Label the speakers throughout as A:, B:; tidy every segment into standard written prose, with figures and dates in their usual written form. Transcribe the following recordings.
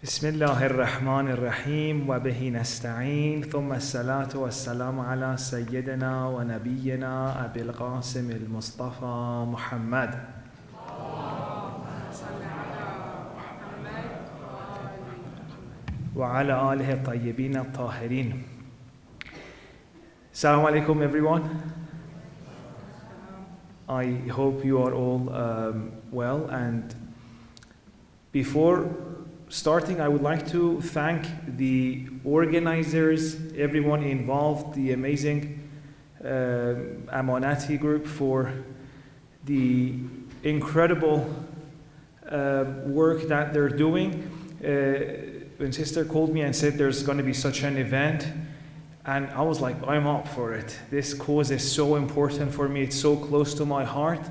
A: بسم الله الرحمن الرحيم وبه نستعين ثم الصلاة والسلام على سيدنا ونبينا أبي القاسم المصطفى محمد وعلى آله الطيبين الطاهرين. Assalamu alaikum everyone. I hope you are all well, and before starting, I would like to thank the organizers, everyone involved, the amazing Amanati group for the incredible work that they're doing. When sister called me and said there's going to be such an event, and I was like, I'm up for it. This cause is so important for me. It's so close to my heart.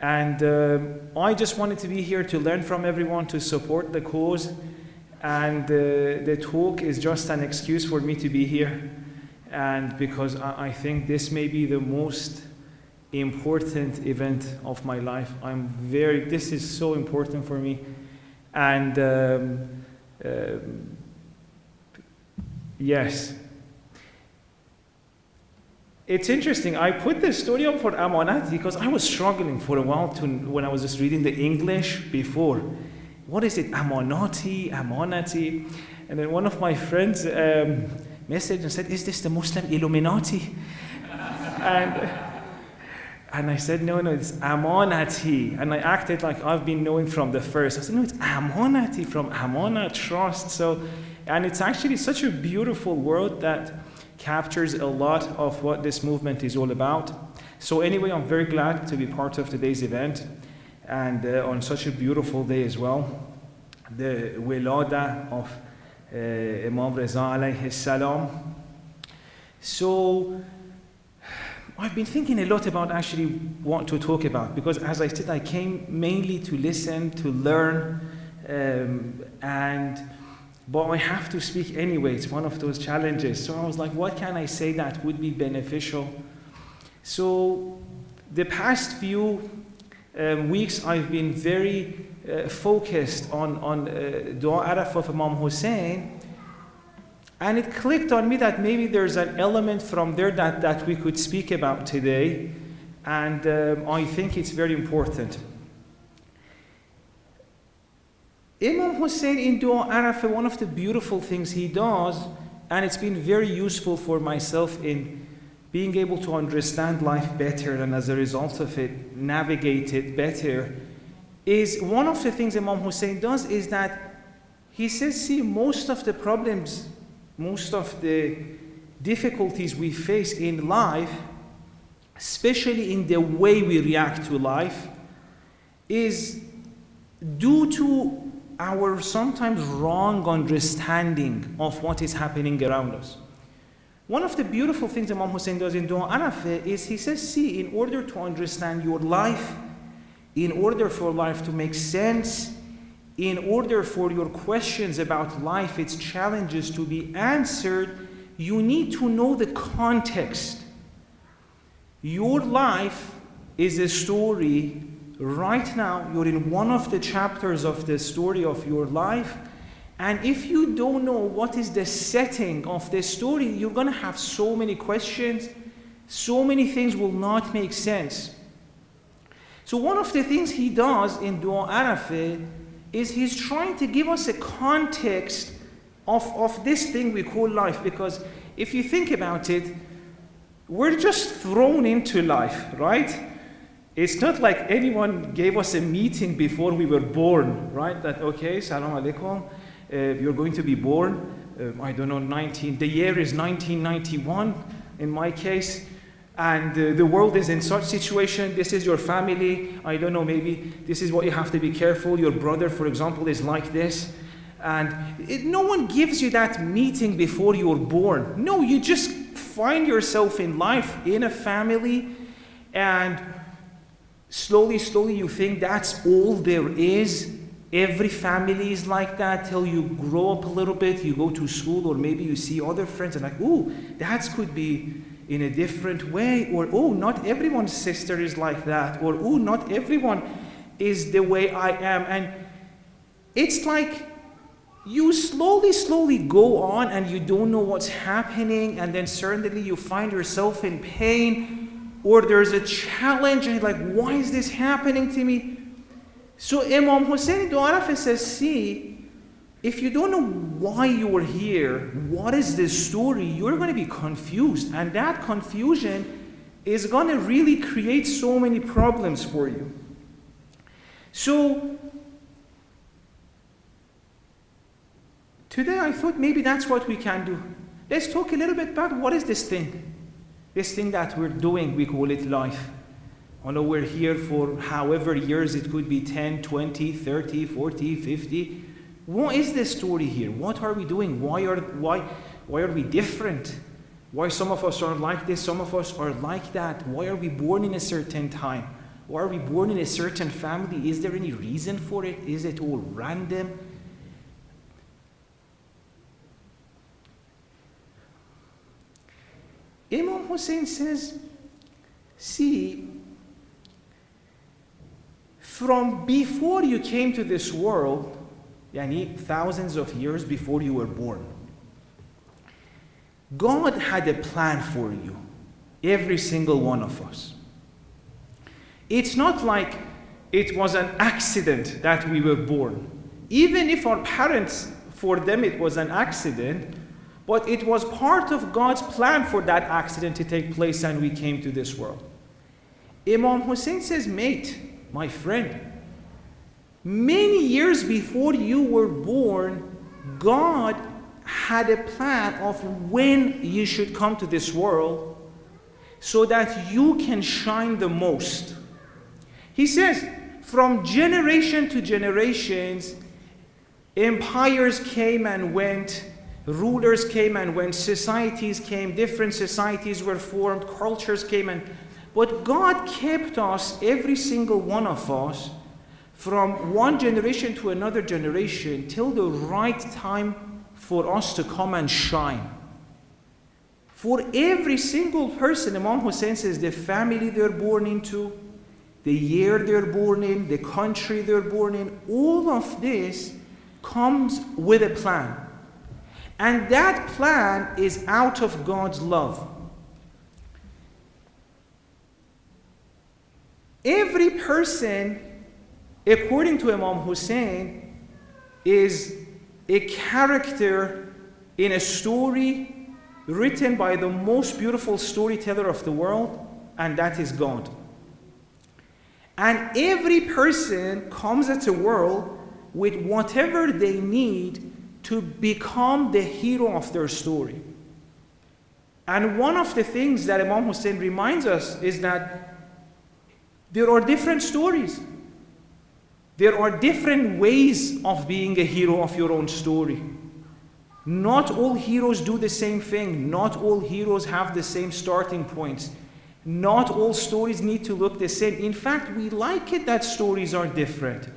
A: And I just wanted to be here to learn from everyone, to support the cause. And the talk is just an excuse for me to be here. And because I think this may be the most important event of my life. This is so important for me. And yes. It's interesting, I put this story up for Amanati because I was struggling for a while when I was just reading the English before. What is it? Amanati? And then one of my friends messaged and said, is this the Muslim Illuminati? and I said, no, it's Amanati. And I acted like I've been knowing from the first. I said, no, it's Amanati, from Amana, trust. And it's actually such a beautiful word that captures a lot of what this movement is all about. So anyway, I'm very glad to be part of today's event, and on such a beautiful day as well, the Wilada of Imam Reza alayhi salam. So I've been thinking a lot about actually what to talk about, because as I said, I came mainly to listen, to learn, but I have to speak anyway. It's one of those challenges. So I was like, what can I say that would be beneficial? So the past few weeks, I've been very focused on Dua Arafah of Imam Hussein. And it clicked on me that maybe there's an element from there that we could speak about today. And I think it's very important. Imam Hussein in Dua Arafah, one of the beautiful things he does, and it's been very useful for myself in being able to understand life better, and as a result of it, navigate it better, is one of the things Imam Hussein does is that he says, see, most of the problems, most of the difficulties we face in life, especially in the way we react to life, is due to our sometimes wrong understanding of what is happening around us. One of the beautiful things Imam Hussein does in Dua Arafah is he says, see, in order to understand your life, in order for life to make sense, in order for your questions about life, its challenges to be answered, you need to know the context. Your life is a story. Right now, you're in one of the chapters of the story of your life, and if you don't know what is the setting of this story, you're going to have so many questions, so many things will not make sense. So one of the things he does in Dua Arafah is he's trying to give us a context of this thing we call life, because if you think about it, we're just thrown into life, right? It's not like anyone gave us a meeting before we were born, right? That, okay, salam alaikum, you're going to be born, I don't know, the year is 1991 in my case, and the world is in such situation, this is your family, I don't know, maybe this is what you have to be careful, your brother, for example, is like this, and no one gives you that meeting before you're born. No, you just find yourself in life, in a family, and slowly you think that's all there is. Every family is like that till you grow up a little bit, you go to school, or maybe you see other friends and like, oh, that could be in a different way, or oh, not everyone's sister is like that, or oh, not everyone is the way I am. And it's like you slowly go on and you don't know what's happening, and then suddenly you find yourself in pain, or there's a challenge and you're like, why is this happening to me? So Imam Hussein ibn Arafah says, see, if you don't know why you are here, what is this story, you're going to be confused, and that confusion is going to really create so many problems for you. So today I thought maybe that's what we can do. Let's talk a little bit about what is this thing that we're doing. We call it life. I know we're here for however years, it could be 10, 20, 30, 40, 50. What is the story here? What are we doing? Why are we different? Why some of us are like this, some of us are like that? Why are we born in a certain time? Why are we born in a certain family? Is there any reason for it? Is it all random? Imam Hussein says, see, from before you came to this world, yani thousands of years before you were born, God had a plan for you, every single one of us. It's not like it was an accident that we were born. Even if our parents, for them it was an accident, but it was part of God's plan for that accident to take place and we came to this world. Imam Hussein says, mate, my friend, many years before you were born, God had a plan of when you should come to this world so that you can shine the most. He says, from generation to generations, empires came and went, rulers came and went, societies came, different societies were formed, cultures came and... But God kept us, every single one of us, from one generation to another generation till the right time for us to come and shine. For every single person, Imam Hussein says, the family they're born into, the year they're born in, the country they're born in, all of this comes with a plan. And that plan is out of God's love. Every person, according to Imam Hussein, is a character in a story written by the most beautiful storyteller of the world, and that is God. And every person comes at the world with whatever they need to become the hero of their story. And one of the things that Imam Hussein reminds us is that there are different stories. There are different ways of being a hero of your own story. Not all heroes do the same thing. Not all heroes have the same starting points. Not all stories need to look the same. In fact, we like it that stories are different.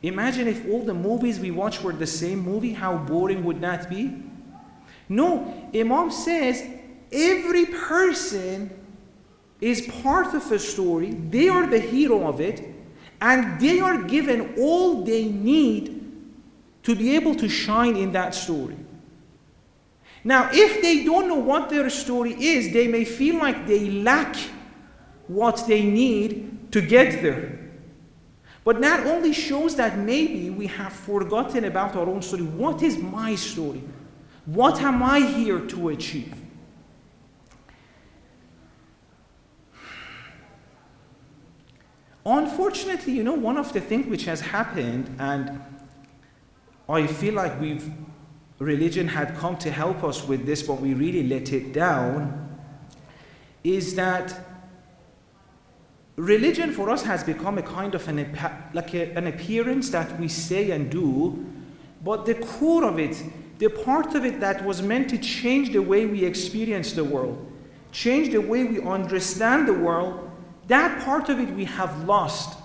A: Imagine if all the movies we watch were the same movie, how boring would that be? No, Imam says every person is part of a story, they are the hero of it, and they are given all they need to be able to shine in that story. Now, if they don't know what their story is, they may feel like they lack what they need to get there. But that only shows that maybe we have forgotten about our own story. What is my story? What am I here to achieve? Unfortunately, one of the things which has happened, and I feel like religion had come to help us with this, but we really let it down, is that religion for us has become a kind of an appearance that we say and do, but the core of it, the part of it that was meant to change the way we experience the world, change the way we understand the world, that part of it we have lost.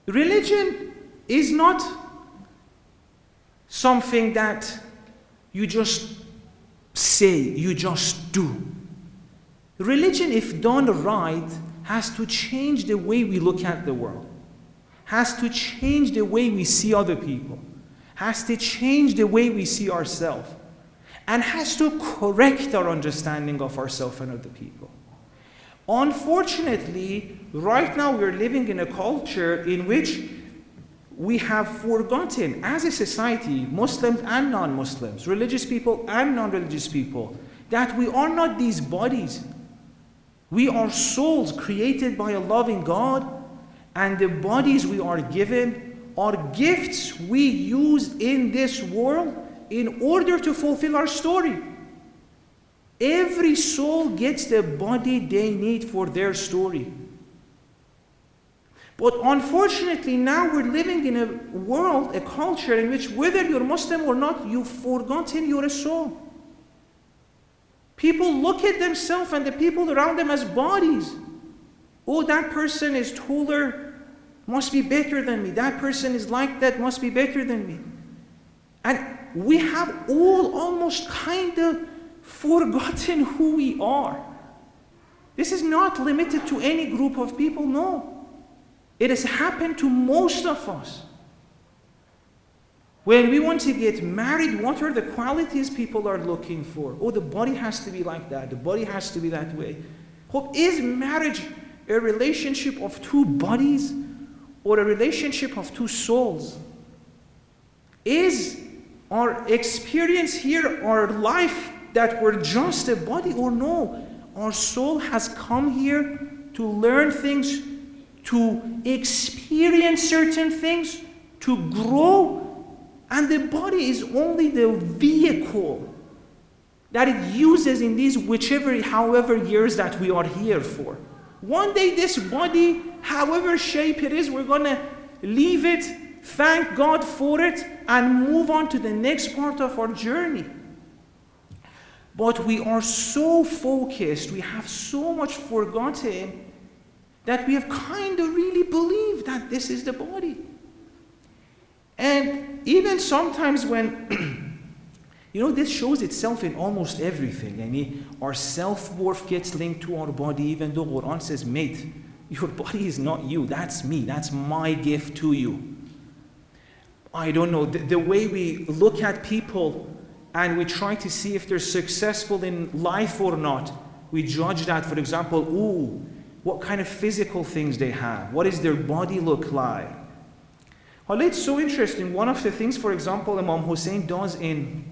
A: Religion is not something that you just say, you just do. Religion, if done right, has to change the way we look at the world, has to change the way we see other people, has to change the way we see ourselves, and has to correct our understanding of ourselves and other people. Unfortunately, right now we're living in a culture in which we have forgotten, as a society, Muslims and non-Muslims, religious people and non-religious people, that we are not these bodies. We are souls created by a loving God, and the bodies we are given are gifts we use in this world in order to fulfill our story. Every soul gets the body they need for their story. But unfortunately, now we're living in a world, a culture in which whether you're Muslim or not, you've forgotten you're a soul. People look at themselves and the people around them as bodies. Oh, that person is taller, must be better than me. That person is like that, must be better than me. And we have all almost kind of forgotten who we are. This is not limited to any group of people, no. It has happened to most of us. When we want to get married, what are the qualities people are looking for? Oh, the body has to be like that. The body has to be that way. Is marriage a relationship of two bodies or a relationship of two souls? Is our experience here, our life, that we're just a body, or no? Our soul has come here to learn things, to experience certain things, to grow, and the body is only the vehicle that it uses in these however years that we are here for. One day this body, however shape it is, we're going to leave it, thank God for it, and move on to the next part of our journey. But we are so focused, we have so much forgotten, that we have kind of really believed that this is the body. And even sometimes when, this shows itself in almost everything. Our self-worth gets linked to our body, even though Quran says, mate, your body is not you, that's me, that's my gift to you. I don't know, the way we look at people and we try to see if they're successful in life or not, we judge that, for example, what kind of physical things they have, what does their body look like? Well, it's so interesting. One of the things, for example, Imam Hussein does in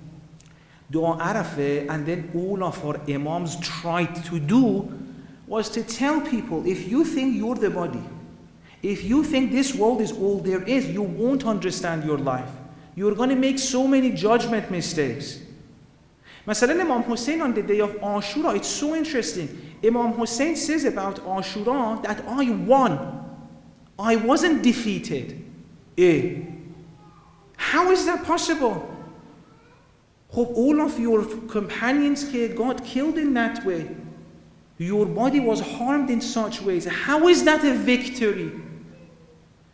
A: Dua Arafah, and then all of our Imams tried to do, was to tell people, if you think you're the body, if you think this world is all there is, you won't understand your life. You're going to make so many judgment mistakes. Masalan, Imam Hussein on the day of Ashura, it's so interesting. Imam Hussein says about Ashura that I won. I wasn't defeated. How is that possible? All of your companions got killed in that way. Your body was harmed in such ways. How is that a victory?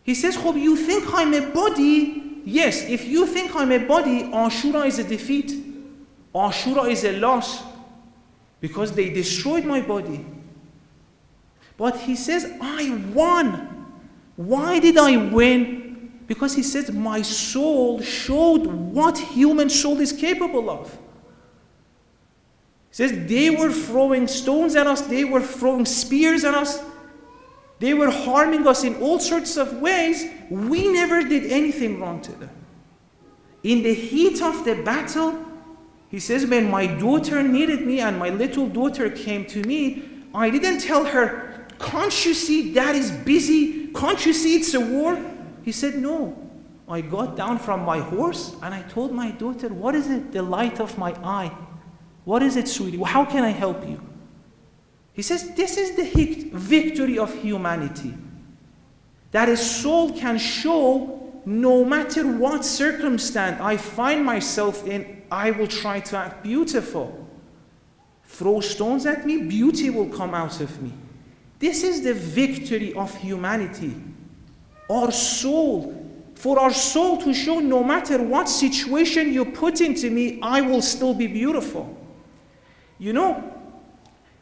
A: He says, you think I'm a body? Yes, if you think I'm a body, Ashura is a defeat. Ashura is a loss because they destroyed my body. But he says, I won. Why did I win? Because he said, my soul showed what human soul is capable of. He says, they were throwing stones at us, they were throwing spears at us, they were harming us in all sorts of ways. We never did anything wrong to them. In the heat of the battle, he says, when my daughter needed me and my little daughter came to me, I didn't tell her, can't you see dad is busy? Can't you see it's a war? He said, no. I got down from my horse and I told my daughter, what is it, the light of my eye? What is it, sweetie? How can I help you? He says, this is the victory of humanity. That a soul can show no matter what circumstance I find myself in, I will try to act beautiful. Throw stones at me, beauty will come out of me. This is the victory of humanity. Our soul, for our soul to show no matter what situation you put into me, I will still be beautiful.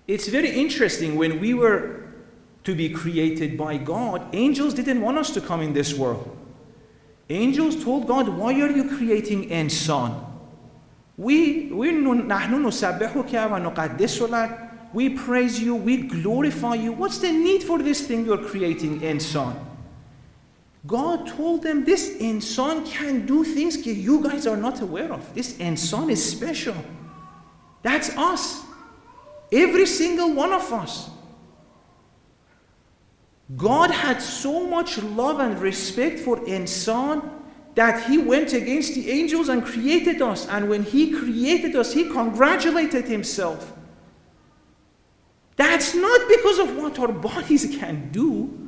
A: It's very interesting when we were to be created by God. Angels didn't want us to come in this world. Angels told God, why are you creating insan? We praise you, we glorify you. What's the need for this thing you're creating, insan? God told them, this insan can do things that you guys are not aware of. This insan is special. That's us. Every single one of us. God had so much love and respect for insan that he went against the angels and created us. And when he created us, he congratulated himself. That's not because of what our bodies can do.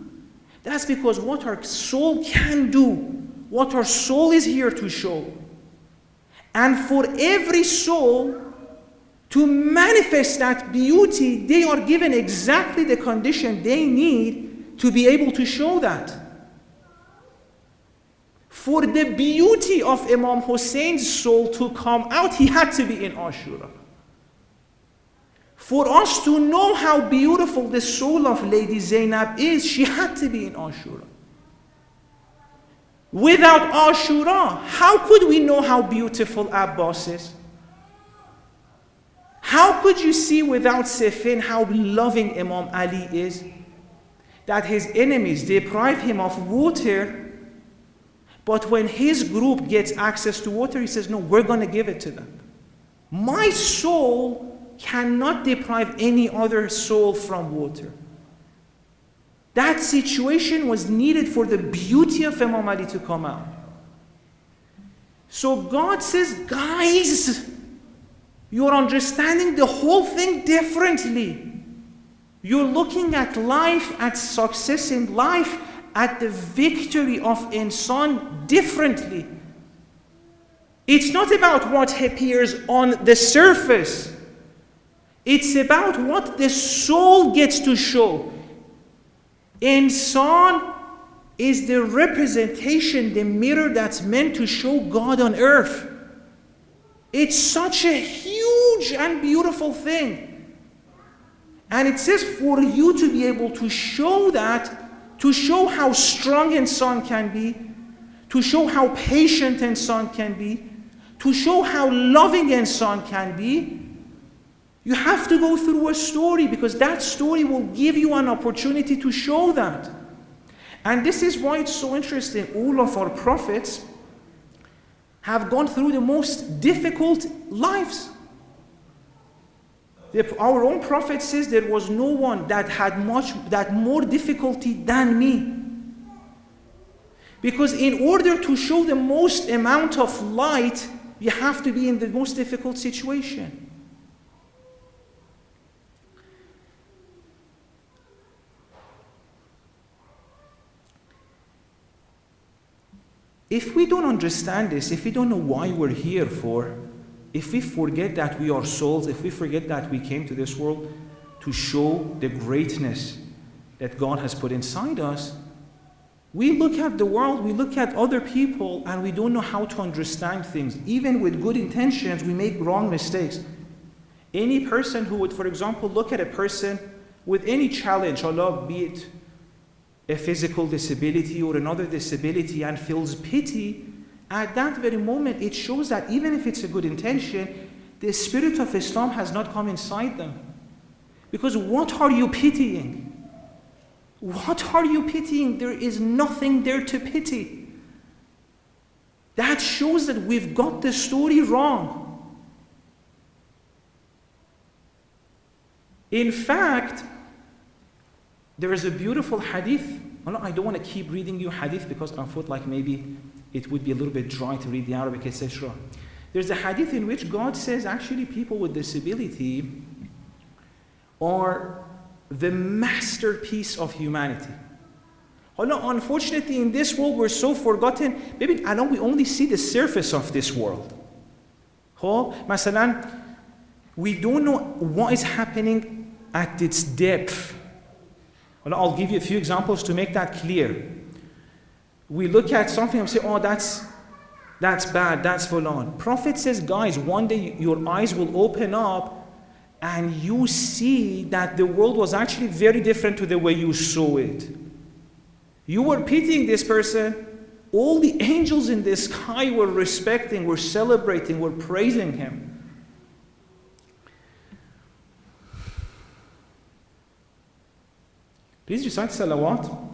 A: That's because what our soul can do, what our soul is here to show. And for every soul to manifest that beauty, they are given exactly the condition they need to be able to show that. For the beauty of Imam Hussein's soul to come out, he had to be in Ashura. For us to know how beautiful the soul of Lady Zainab is, she had to be in Ashura. Without Ashura, how could we know how beautiful Abbas is? How could you see without Siffin how loving Imam Ali is? That his enemies deprive him of water, but when his group gets access to water, he says, no, we're going to give it to them. My soul cannot deprive any other soul from water. That situation was needed for the beauty of Imam Ali to come out. So God says, guys, you're understanding the whole thing differently. You're looking at life, at success in life, at the victory of insan differently. It's not about what appears on the surface. It's about what the soul gets to show. Insan is the representation, the mirror that's meant to show God on earth. It's such a huge and beautiful thing. And it says for you to be able to show that, to show how strong insan can be, to show how patient insan can be, to show how loving insan can be, you have to go through a story, because that story will give you an opportunity to show that. And this is why it's so interesting. All of our prophets have gone through the most difficult lives. Our own prophet says there was no one that had more difficulty than me. Because in order to show the most amount of light, you have to be in the most difficult situation. If we don't understand this, if we don't know why we're here for, if we forget that we are souls, if we forget that we came to this world to show the greatness that God has put inside us, we look at the world, we look at other people, and we don't know how to understand things. Even with good intentions, we make wrong mistakes. Any person who would, for example, look at a person with any challenge, Allah, be it a physical disability or another disability, and feels pity, at that very moment it shows that even if it's a good intention, the spirit of Islam has not come inside them. Because what are you pitying? What are you pitying? There is nothing there to pity. That shows that we've got the story wrong. In fact, there is a beautiful hadith. I don't want to keep reading you hadith because I thought like maybe it would be a little bit dry to read the Arabic, etc. There's a hadith in which God says actually people with disability are the masterpiece of humanity. Unfortunately, in this world we're so forgotten. Maybe I know we only see the surface of this world. Masalan, we don't know what is happening at its depth. I'll give you a few examples to make that clear. We look at something and say, oh, that's bad, that's full on. Prophet says, guys, one day your eyes will open up and you see that the world was actually very different to the way you saw it. You were pitying this person. All the angels in the sky were respecting, were celebrating, were praising him. Please recite salawat.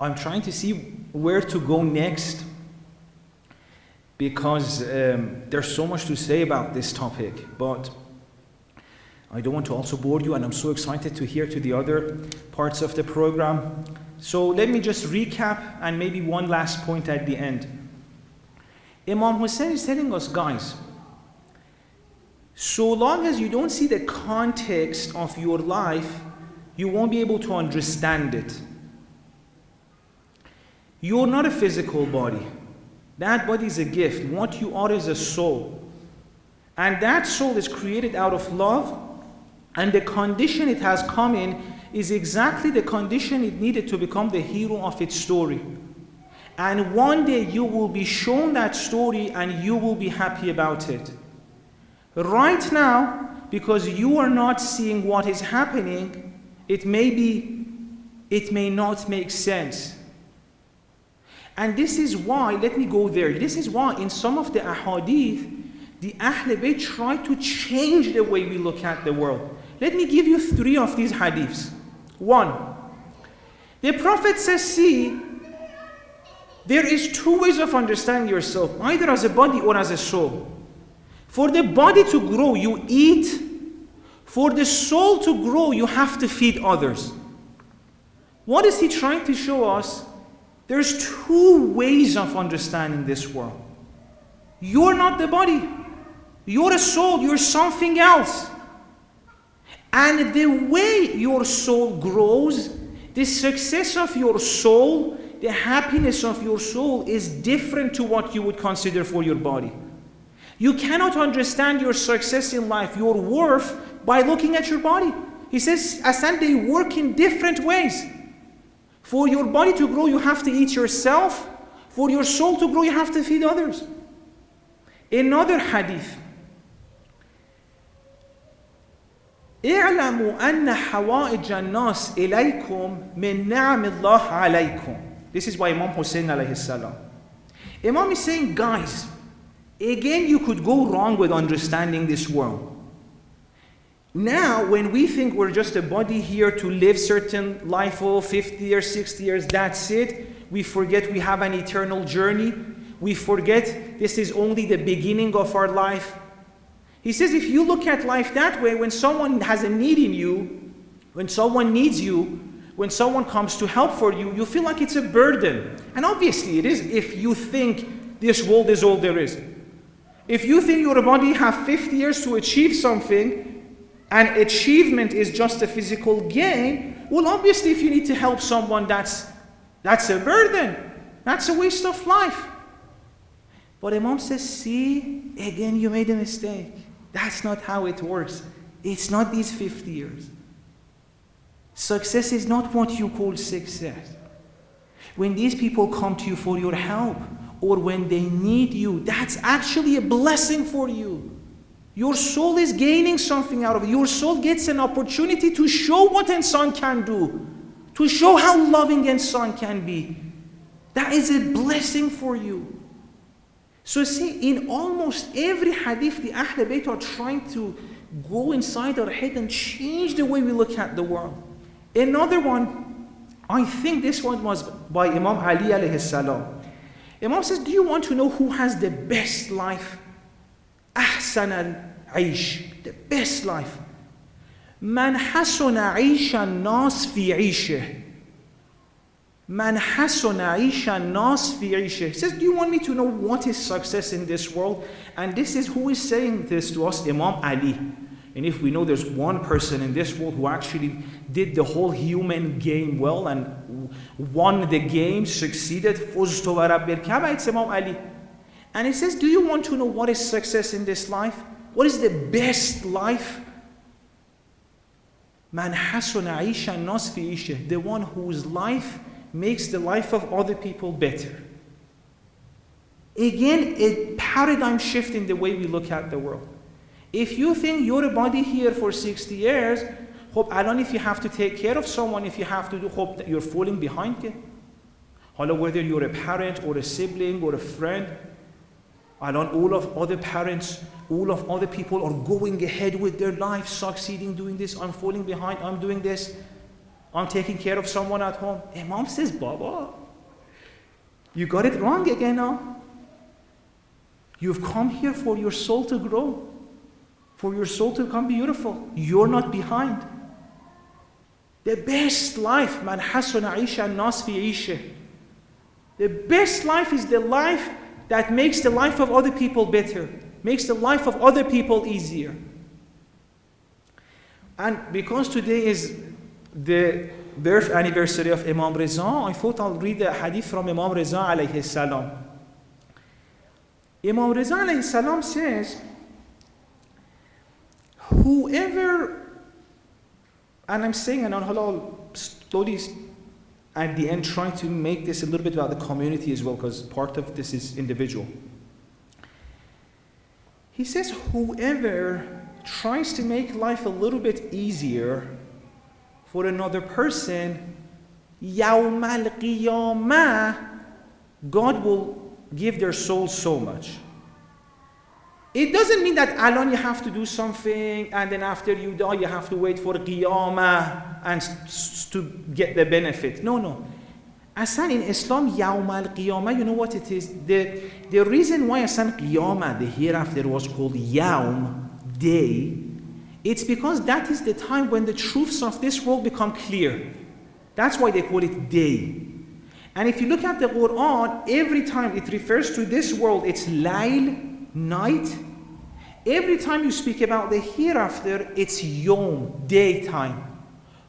A: I'm trying to see where to go next because there's so much to say about this topic, but I don't want to also bore you, and I'm so excited to hear to the other parts of the program. So let me just recap and maybe one last point at the end. Imam Hussein is telling us, guys, so long as you don't see the context of your life, you won't be able to understand it. You're not a physical body. That body is a gift. What you are is a soul. And that soul is created out of love, and the condition it has come in is exactly the condition it needed to become the hero of its story. And one day you will be shown that story and you will be happy about it. Right now, because you are not seeing what is happening, it may not make sense. And this is why, let me go there, this is why in some of the ahadith, the Ahl Bayt try to change the way we look at the world. Let me give you 3 of these hadiths. 1, the Prophet says, see, there is 2 ways of understanding yourself, either as a body or as a soul. For the body to grow, you eat. For the soul to grow, you have to feed others. What is he trying to show us? There's 2 ways of understanding this world. You're not the body. You're a soul. You're something else. And the way your soul grows, the success of your soul, the happiness of your soul is different to what you would consider for your body. You cannot understand your success in life, your worth, by looking at your body. He says, Asan, they work in different ways. For your body to grow, you have to eat yourself. For your soul to grow, you have to feed others. Another hadith. اعلموا أن حوائج الناس إليكم من نعم الله عليكم. This is by Imam Hussein alayhi salam. Imam is saying, guys, again you could go wrong with understanding this world. Now, when we think we're just a body here to live certain life for 50 years, 60 years, that's it. We forget we have an eternal journey. We forget this is only the beginning of our life. He says if you look at life that way, when someone has a need in you, when someone needs you, when someone comes to help for you, you feel like it's a burden. And obviously it is if you think this world is all there is. If you think your body has 50 years to achieve something, and achievement is just a physical gain, well, obviously if you need to help someone, that's a burden. That's a waste of life. But Imam says, see, again you made a mistake. That's not how it works. It's not these 50 years. Success is not what you call success. When these people come to you for your help, or when they need you, that's actually a blessing for you. Your soul is gaining something out of it. Your soul gets an opportunity to show what insan can do, to show how loving insan can be. That is a blessing for you. So see, in almost every hadith, the Ahl Bayt are trying to go inside our head and change the way we look at the world. Another one, I think this one was by Imam Ali alayhi salam. Imam says, do you want to know who has the best life? أحسن العيش, the best life. من حسن عيش الناس في عيشه. من حسن عيش الناس في عيشه. He says, do you want me to know what is success in this world? And this is who is saying this to us, Imam Ali. And if we know there's one person in this world who actually did the whole human game well and won the game, succeeded, فُزْتُ وَرَبِّ الْكَعْبَةِ, it's Imam Ali. And he says, do you want to know what is success in this life? What is the best life? مَنْ حَسُنَ عِيشَ النَّاسِ فِي عِيشِهِ, the one whose life makes the life of other people better. Again, a paradigm shift in the way we look at the world. If you think you're a body here for 60 years, الان if you have to take care of someone, if you have to do, you're falling behind it. Whether you're a parent or a sibling or a friend, الان all of other parents, all of other people are going ahead with their life, succeeding, doing this. I'm falling behind, I'm doing this. I'm taking care of someone at home. Imam says, Baba, you got it wrong again now. You've come here for your soul to grow, for your soul to become beautiful. You're not behind. The best life, man hasuna isha nas fi isha. The best life is the life that makes the life of other people better, makes the life of other people easier. And because today is the birth anniversary of Imam Reza, I thought I'll read a hadith from Imam Reza alayhi salam. Imam Reza alayhi salam says, whoever, and I'm saying, and I'll slowly at the end try to make this a little bit about the community as well, because part of this is individual. He says, whoever tries to make life a little bit easier for another person, يَوْمَ الْقِيَامَةِ, God will give their soul so much. It doesn't mean that alone you have to do something and then after you die you have to wait for qiyamah and to get the benefit. No. Asan in Islam, yawm al-qiyamah, you know what it is? The reason why asan qiyamah, the hereafter, was called yawm, day, it's because that is the time when the truths of this world become clear. That's why they call it day. And if you look at the Quran, every time it refers to this world, it's layl, night. Every time you speak about the hereafter, it's yom, daytime.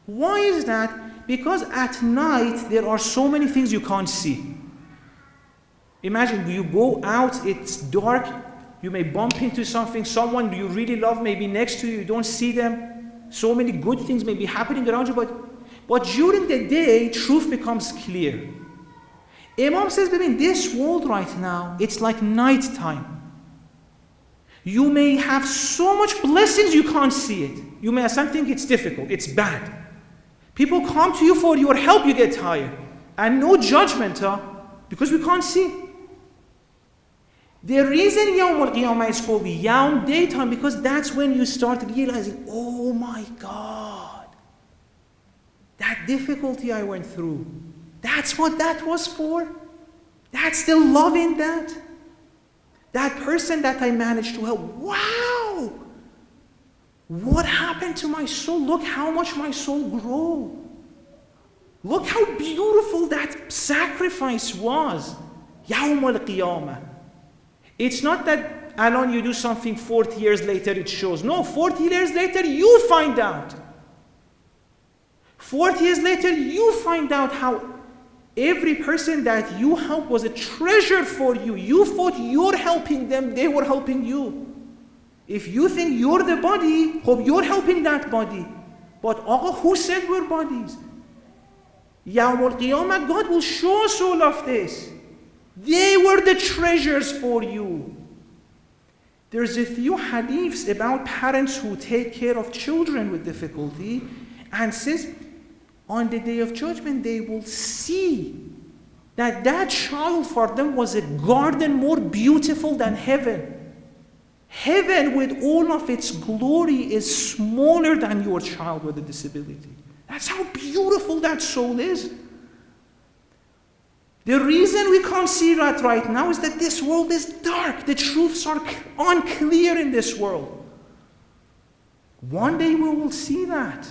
A: Why is that? Because at night there are so many things you can't see. Imagine you go out, it's dark, you may bump into something, someone you really love may be next to you, you don't see them. So many good things may be happening around you, but during the day, truth becomes clear. Imam says, in this world right now, it's like night time. You may have so much blessings you can't see it. You may have something, it's difficult, it's bad. People come to you for your help, you get tired. And no judgment, because we can't see. The reason Yawm al-Qiyamah is called Yawm, daytime, because that's when you start realizing, oh my God, that difficulty I went through, that's what that was for? That's the love in that? That person that I managed to help, wow! What happened to my soul? Look how much my soul grew. Look how beautiful that sacrifice was. Yawm al-Qiyamah. It's not that alone you do something 40 years later it shows. No, 40 years later you find out. 40 years later you find out how every person that you helped was a treasure for you. You thought you're helping them, they were helping you. If you think you're the body, hope you're helping that body. But who said we're bodies? Yawm al-Qiyamah, God will show us all of this. They were the treasures for you. There's a few hadiths about parents who take care of children with difficulty, and says, on the day of judgment, they will see that that child for them was a garden more beautiful than heaven. Heaven with all of its glory is smaller than your child with a disability. That's how beautiful that soul is. The reason we can't see that right now is that this world is dark. The truths are unclear in this world. One day we will see that.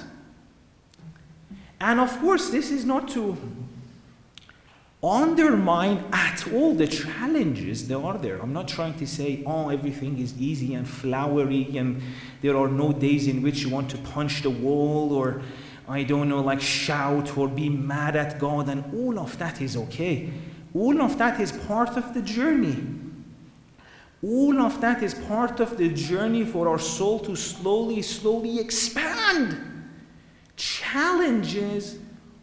A: And of course, this is not to undermine at all the challenges that are there. I'm not trying to say, oh, everything is easy and flowery and there are no days in which you want to punch the wall or, I don't know, like shout or be mad at God, and all of that is okay. All of that is part of the journey. All of that is part of the journey for our soul to slowly expand. Challenges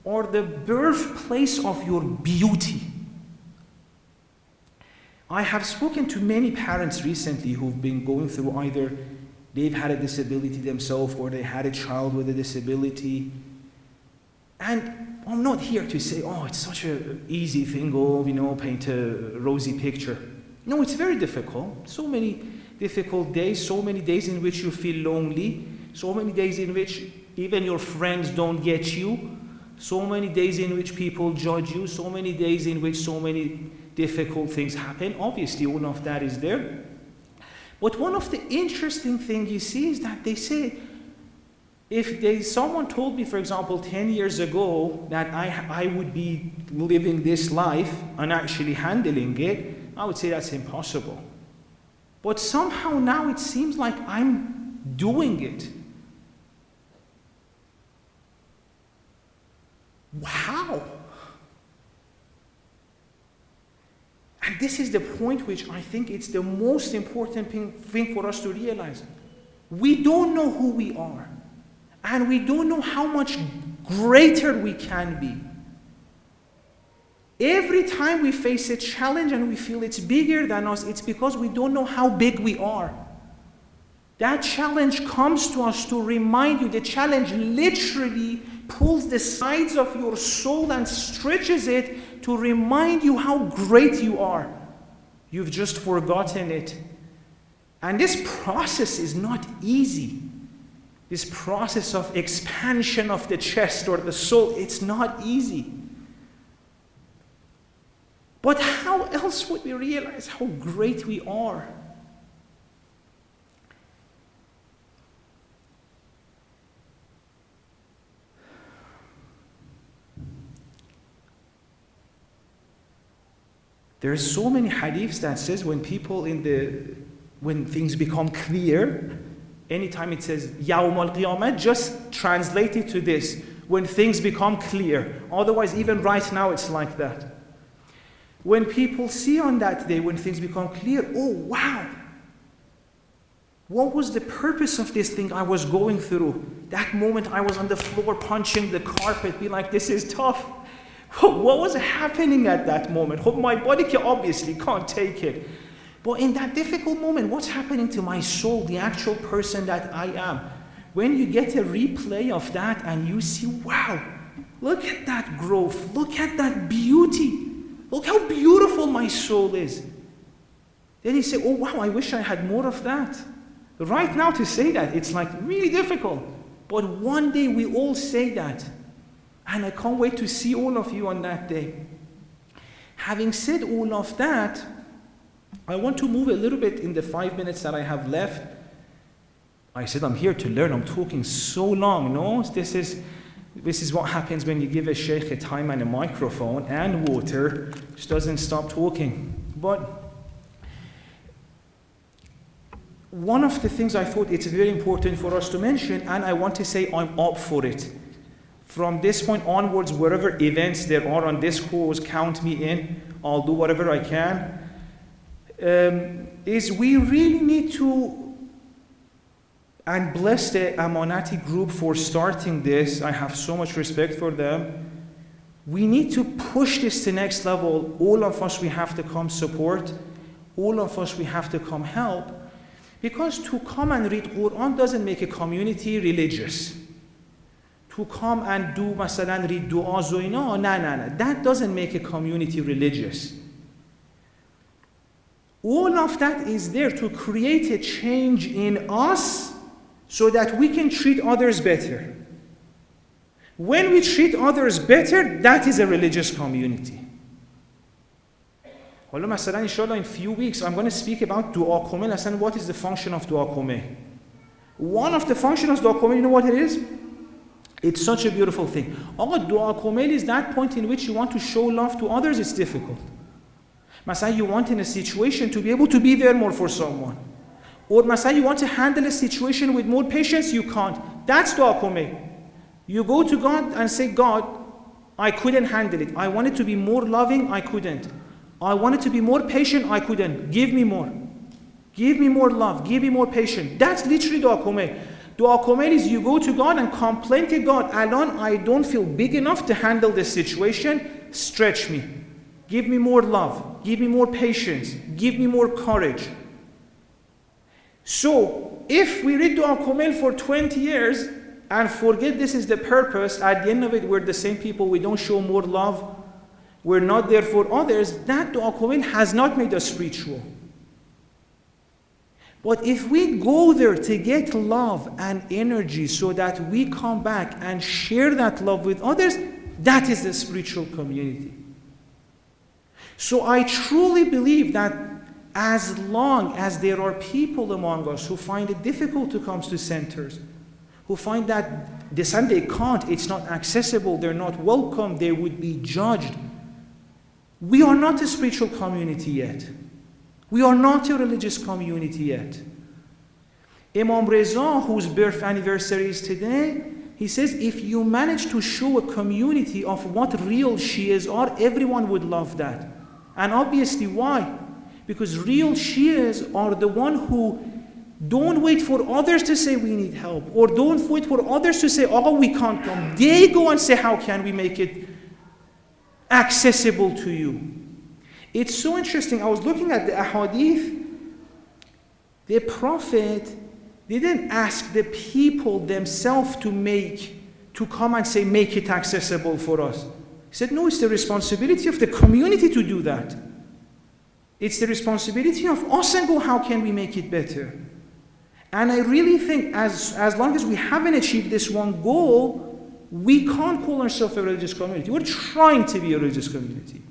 A: are the birthplace of your beauty. I have spoken to many parents recently who've been going through either they've had a disability themselves or they had a child with a disability. And I'm not here to say, oh, it's such an easy thing, paint a rosy picture. No, it's very difficult. So many difficult days, so many days in which you feel lonely, so many days in which even your friends don't get you, so many days in which people judge you, so many days in which so many difficult things happen. Obviously, all of that is there. But one of the interesting things you see is that they say, if someone told me, for example, 10 years ago that I would be living this life and actually handling it, I would say that's impossible. But somehow now it seems like I'm doing it. How? And this is the point which I think it's the most important thing for us to realize. We don't know who we are. And we don't know how much greater we can be. Every time we face a challenge and we feel it's bigger than us, it's because we don't know how big we are. That challenge comes to us to remind you. The challenge literally pulls the sides of your soul and stretches it to remind you how great you are. You've just forgotten it. And this process is not easy. This process of expansion of the chest or the soul, it's not easy. But how else would we realize how great we are? There are so many hadiths that says when things become clear, anytime it says Yawm al-Qiyamah, just translate it to this: when things become clear. Otherwise, even right now, it's like that. When people see on that day, when things become clear, oh wow, what was the purpose of this thing I was going through? That moment I was on the floor punching the carpet, be like, this is tough. What was happening at that moment? My body obviously can't take it. But in that difficult moment, what's happening to my soul, the actual person that I am? When you get a replay of that and you see, wow, look at that growth, look at that beauty, look how beautiful my soul is. Then you say, oh wow, I wish I had more of that. Right now to say that, it's like really difficult. But one day we all say that. And I can't wait to see all of you on that day. Having said all of that, I want to move a little bit in the 5 minutes that I have left. I said I'm here to learn. I'm talking so long. No, this is what happens when you give a sheikh a time and a microphone and water. Just doesn't stop talking. But one of the things I thought it's very important for us to mention, and I want to say I'm up for it. From this point onwards, wherever events there are on this course, count me in. I'll do whatever I can. Is we really need to, and bless the Amanati group for starting this. I have so much respect for them. We need to push this to next level. All of us, we have to come support. All of us, we have to come help. Because to come and read Quran doesn't make a community religious. To come and do, masalan, read du'as or no, that doesn't make a community religious. All of that is there to create a change in us so that we can treat others better. When we treat others better, that is a religious community. Masalan, inshallah, in a few weeks, I'm going to speak about dua kumeh. Listen, what is the function of dua kumeh? One of the functions of dua kumeh, you know what it is? It's such a beautiful thing. Dua kumail is that point in which you want to show love to others. It's difficult. Masala, you want in a situation to be able to be there more for someone. Or masala, you want to handle a situation with more patience, you can't. That's dua kumail. You go to God and say, God, I couldn't handle it. I wanted to be more loving, I couldn't. I wanted to be more patient, I couldn't. Give me more. Give me more love, give me more patience. That's literally dua kumail. Dua kumail is you go to God and complain to God, Alon, I don't feel big enough to handle this situation. Stretch me. Give me more love. Give me more patience. Give me more courage. So, if we read dua kumail for 20 years and forget this is the purpose, at the end of it we're the same people, we don't show more love, we're not there for others, that dua kumail has not made us spiritual. But if we go there to get love and energy so that we come back and share that love with others, that is the spiritual community. So I truly believe that as long as there are people among us who find it difficult to come to centers, who find that the Sunday can't, it's not accessible, they're not welcome, they would be judged, we are not a spiritual community yet. We are not a religious community yet. Imam Reza, whose birth anniversary is today, he says, if you manage to show a community of what real Shias are, everyone would love that. And obviously, why? Because real Shias are the one who don't wait for others to say we need help, or don't wait for others to say, oh, we can't come. They go and say, how can we make it accessible to you? It's so interesting. I was looking at the ahadith. The Prophet didn't ask the people themselves to come and say, make it accessible for us. He said, no, it's the responsibility of the community to do that. It's the responsibility of us and go, how can we make it better? And I really think as long as we haven't achieved this one goal, we can't call ourselves a religious community. We're trying to be a religious community.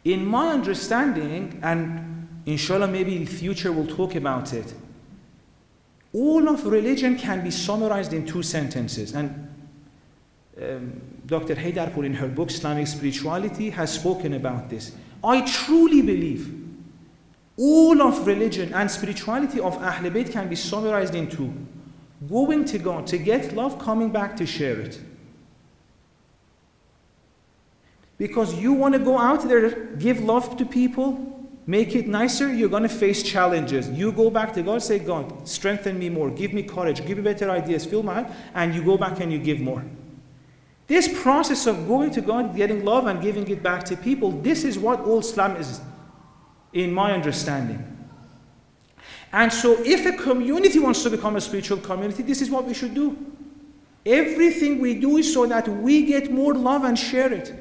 A: In my understanding, and inshallah maybe in the future we'll talk about it, all of religion can be summarized in 2 sentences. And Dr. Haydarpur in her book, Islamic Spirituality, has spoken about this. I truly believe all of religion and spirituality of Ahl Bayt can be summarized in 2. Going to God to get love, coming back to share it. Because you want to go out there, give love to people, make it nicer, you're going to face challenges. You go back to God, say, God, strengthen me more, give me courage, give me better ideas, fill my heart, and you go back and you give more. This process of going to God, getting love and giving it back to people, this is what all Islam is, in my understanding. And so if a community wants to become a spiritual community, this is what we should do. Everything we do is so that we get more love and share it.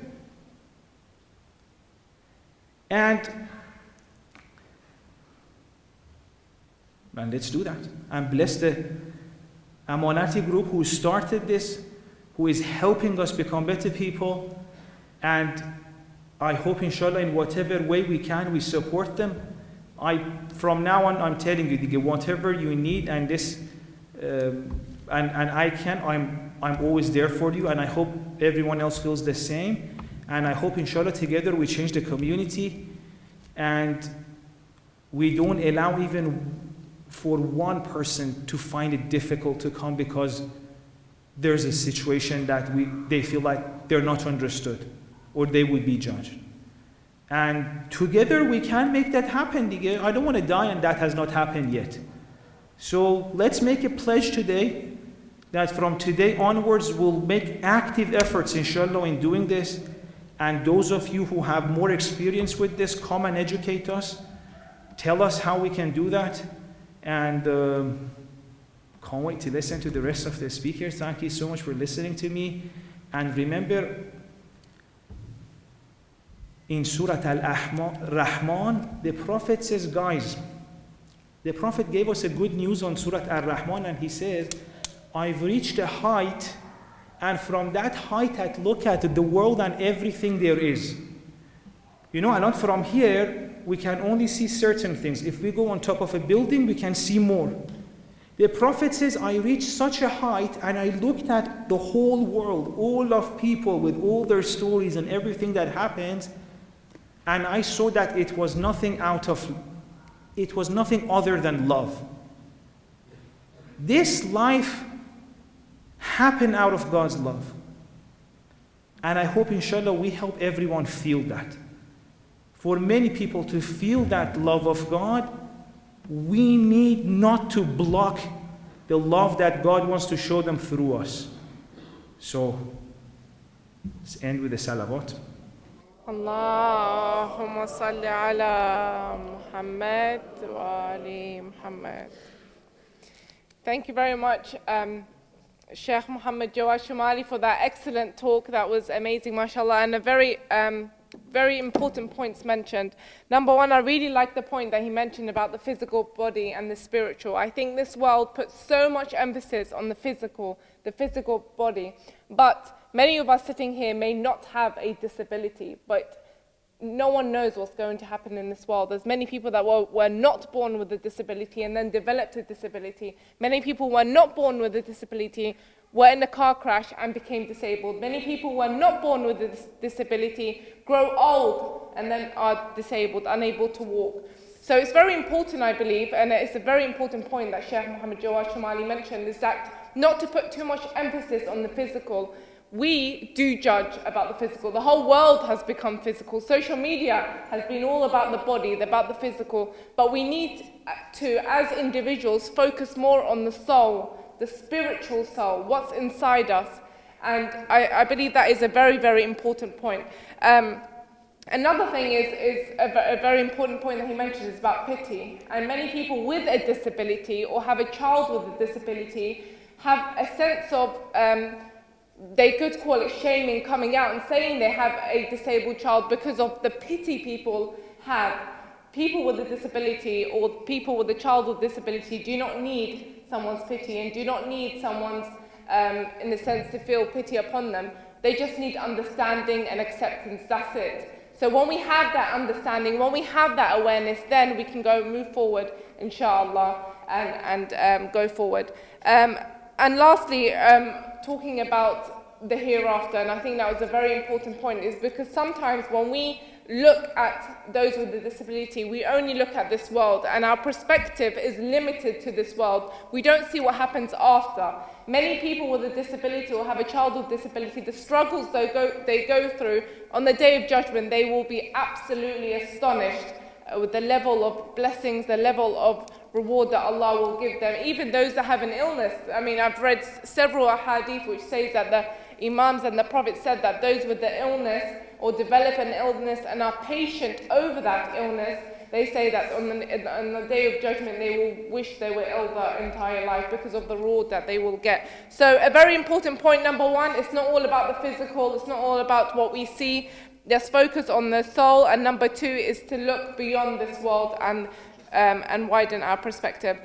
A: And let's do that. And bless the Amanati group who started this, who is helping us become better people. And I hope, inshallah, in whatever way we can, we support them. From now on, I'm telling you, whatever you need, and this, and I can, I'm always there for you, and I hope everyone else feels the same. And I hope, inshallah, together we change the community, and we don't allow even for one person to find it difficult to come because there's a situation that they feel like they're not understood or they would be judged. And together we can make that happen. I don't want to die and that has not happened yet. So let's make a pledge today that from today onwards we'll make active efforts, inshallah, in doing this. And those of you who have more experience with this, come and educate us. Tell us how we can do that. And can't wait to listen to the rest of the speakers. Thank you so much for listening to me. And remember, in Surah Al-Rahman, the Prophet says, guys, the Prophet gave us a good news on Surah Al-Rahman, and he says, I've reached a height, and from that height I look at the world and everything there is. You know, and from here, we can only see certain things. If we go on top of a building, we can see more. The Prophet says, I reached such a height and I looked at the whole world, all of people with all their stories and everything that happens, and I saw that it was nothing other than love. This life happened out of God's love. And I hope, inshallah, we help everyone feel that. For many people to feel that love of God, we need not to block the love that God wants to show them through us. So, let's end with the salawat.
B: Allahumma salli ala Muhammad wa ali Muhammad. Thank you very much, Sheikh Muhammad Javad Shomali, for that excellent talk. That was amazing, mashallah, and a very important points mentioned. Number one, I really like the point that he mentioned about the physical body and the spiritual. I think this world puts so much emphasis on the physical body. But many of us sitting here may not have a disability, but no one knows what's going to happen in this world. There's many people that were not born with a disability and then developed a disability. Many people were not born with a disability, were in a car crash and became disabled. Many people were not born with a disability, grow old and then are disabled, unable to walk. So it's very important, I believe, and it's a very important point that Sheikh Muhammad Javad Shomali mentioned, is that not to put too much emphasis on the physical. We do judge about the physical. The whole world has become physical. Social media has been all about the body, about the physical, but we need to, as individuals, focus more on the soul, the spiritual soul, what's inside us. And I believe that is a very important point. Another thing is a very important point that he mentioned is about pity. And many people with a disability or have a child with a disability have a sense of, they could call it shaming, coming out and saying they have a disabled child because of the pity people have. People with a disability or people with a child with disability do not need someone's pity and do not need someone's, in a sense, to feel pity upon them. They just need understanding and acceptance, that's it. So when we have that understanding, when we have that awareness, then we can move forward, inshallah, and go forward. And lastly, talking about the hereafter, and I think that was a very important point, is because sometimes when we look at those with a disability, we only look at this world, and our perspective is limited to this world. We don't see what happens after. Many people with a disability or have a child with disability, the struggles they go through, on the Day of Judgment, they will be absolutely astonished with the level of blessings, the level of reward that Allah will give them. Even those that have an illness. I mean, I've read several ahadith which says that the Imams and the Prophet said that those with the illness or develop an illness and are patient over that illness, they say that on the Day of Judgment they will wish they were ill their entire life because of the reward that they will get. So a very important point, number one, it's not all about the physical, it's not all about what we see. Let's focus on the soul. And number two is to look beyond this world and widen our perspective.